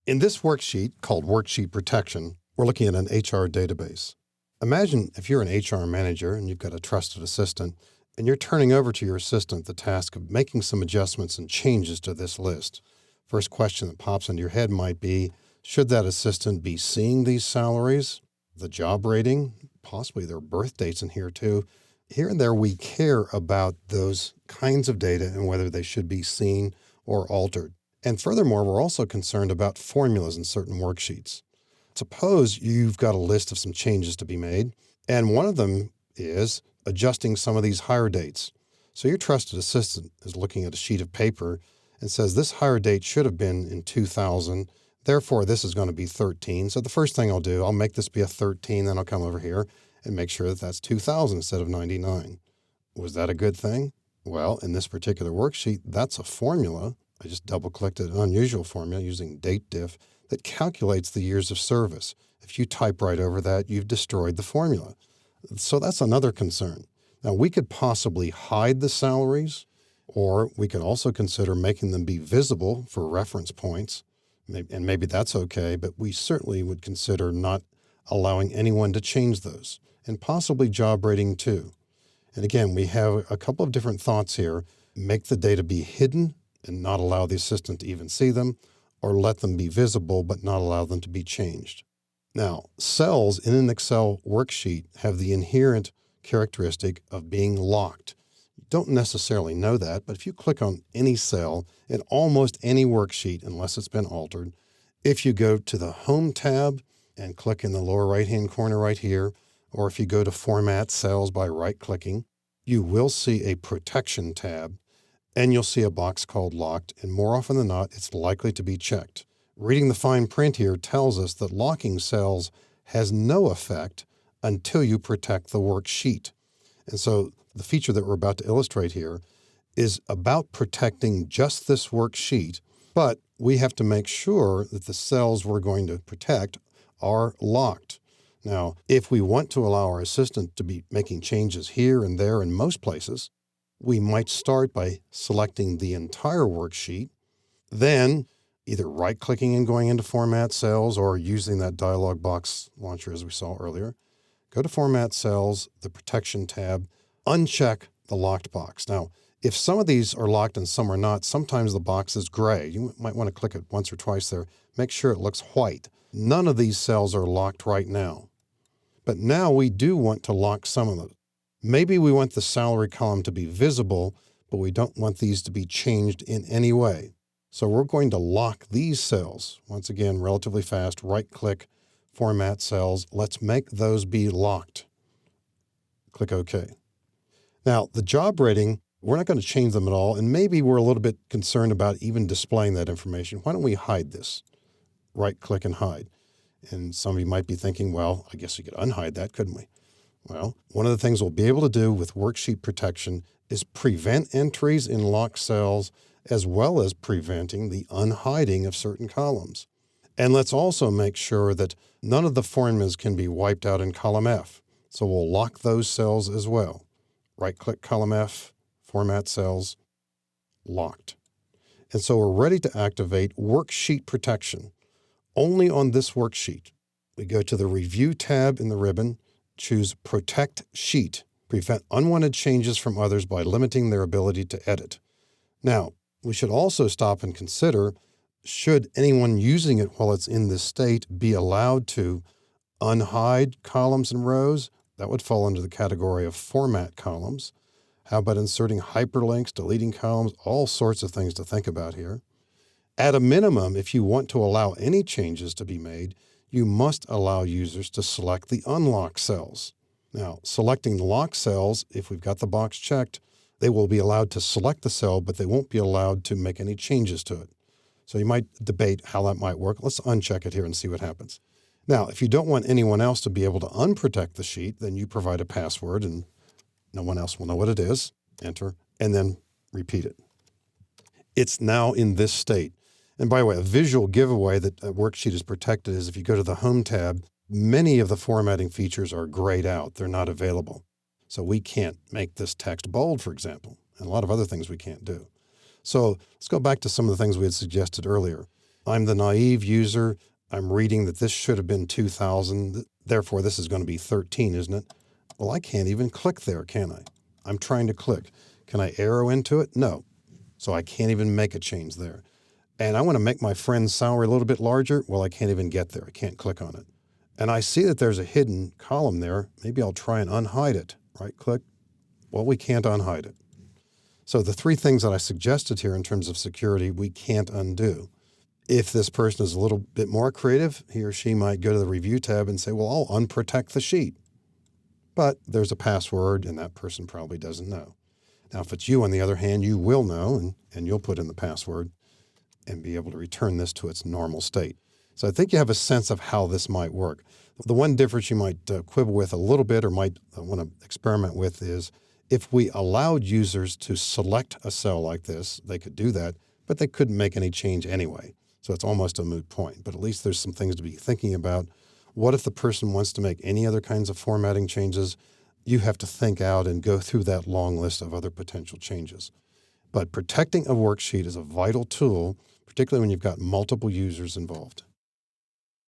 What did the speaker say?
In this worksheet, called Worksheet Protection, we're looking at an HR database. Imagine if you're an HR manager and you've got a trusted assistant, and you're turning over to your assistant the task of making some adjustments and changes to this list. First question that pops into your head might be, should that assistant be seeing these salaries, the job rating, possibly their birth dates in here too? Here and there, we care about those kinds of data and whether they should be seen or altered. And furthermore, we're also concerned about formulas in certain worksheets. Suppose you've got a list of some changes to be made, and one of them is adjusting some of these hire dates. So your trusted assistant is looking at a sheet of paper and says this hire date should have been in 2000, therefore this is going to be 13. So the first thing I'll do, I'll make this be a 13, then I'll come over here and make sure that that's 2000 instead of 99. Was that a good thing? Well, in this particular worksheet, that's a formula. I just double-clicked an unusual formula using date diff that calculates the years of service. If you type right over that, you've destroyed the formula. So that's another concern. Now, we could possibly hide the salaries, or we could also consider making them be visible for reference points, and maybe that's okay, but we certainly would consider not allowing anyone to change those, and possibly job rating too. And again, we have a couple of different thoughts here. Make the data be hidden and not allow the assistant to even see them, or let them be visible but not allow them to be changed. Now, cells in an Excel worksheet have the inherent characteristic of being locked. You don't necessarily know that, but if you click on any cell in almost any worksheet, unless it's been altered, if you go to the Home tab and click in the lower right-hand corner right here, or if you go to Format Cells by right-clicking, you will see a Protection tab, and you'll see a box called Locked, and more often than not, it's likely to be checked. Reading the fine print here tells us that locking cells has no effect until you protect the worksheet. And so the feature that we're about to illustrate here is about protecting just this worksheet, but we have to make sure that the cells we're going to protect are locked. Now, if we want to allow our assistant to be making changes here and there in most places, we might start by selecting the entire worksheet, then either right-clicking and going into Format Cells or using that dialog box launcher as we saw earlier. Go to Format Cells, the Protection tab, uncheck the locked box. Now, if some of these are locked and some are not, sometimes the box is gray. You might want to click it once or twice there. Make sure it looks white. None of these cells are locked right now. But now we do want to lock some of them. Maybe we want the salary column to be visible, but we don't want these to be changed in any way. So we're going to lock these cells. Once again, relatively fast, right-click, Format Cells. Let's make those be locked. Click OK. Now, the job rating, we're not going to change them at all, and maybe we're a little bit concerned about even displaying that information. Why don't we hide this? Right-click and hide. And some of you might be thinking, well, I guess we could unhide that, couldn't we? Well, one of the things we'll be able to do with worksheet protection is prevent entries in locked cells as well as preventing the unhiding of certain columns. And let's also make sure that none of the formulas can be wiped out in column F. So we'll lock those cells as well. Right-click column F, Format Cells, locked. And so we're ready to activate worksheet protection. Only on this worksheet. We go to the Review tab in the ribbon, choose Protect Sheet, prevent unwanted changes from others by limiting their ability to edit. Now, we should also stop and consider, should anyone using it while it's in this state be allowed to unhide columns and rows? That would fall under the category of format columns. How about inserting hyperlinks, deleting columns, all sorts of things to think about here. At a minimum, if you want to allow any changes to be made, you must allow users to select the unlock cells. Now, selecting the lock cells, if we've got the box checked, they will be allowed to select the cell, but they won't be allowed to make any changes to it. So you might debate how that might work. Let's uncheck it here and see what happens. Now, if you don't want anyone else to be able to unprotect the sheet, then you provide a password and no one else will know what it is. Enter, and then repeat it. It's now in this state. And by the way, a visual giveaway that a worksheet is protected is if you go to the Home tab, many of the formatting features are grayed out. They're not available. So we can't make this text bold, for example, and a lot of other things we can't do. So let's go back to some of the things we had suggested earlier. I'm the naive user. I'm reading that this should have been 2000. Therefore, this is going to be 13, isn't it? Well, I can't even click there, can I? I'm trying to click. Can I arrow into it? No. So I can't even make a change there. And I want to make my friend's salary a little bit larger. Well, I can't even get there. I can't click on it. And I see that there's a hidden column there. Maybe I'll try and unhide it. Right click. Well, we can't unhide it. So the three things that I suggested here in terms of security, we can't undo. If this person is a little bit more creative, he or she might go to the review tab and say, well, I'll unprotect the sheet. But there's a password and that person probably doesn't know. Now, if it's you, on the other hand, you will know and you'll put in the password and be able to return this to its normal state. So I think you have a sense of how this might work. The one difference you might quibble with a little bit or might want to experiment with is if we allowed users to select a cell like this, they could do that, but they couldn't make any change anyway. So it's almost a moot point, but at least there's some things to be thinking about. What if the person wants to make any other kinds of formatting changes? You have to think out and go through that long list of other potential changes. But protecting a worksheet is a vital tool, particularly when you've got multiple users involved.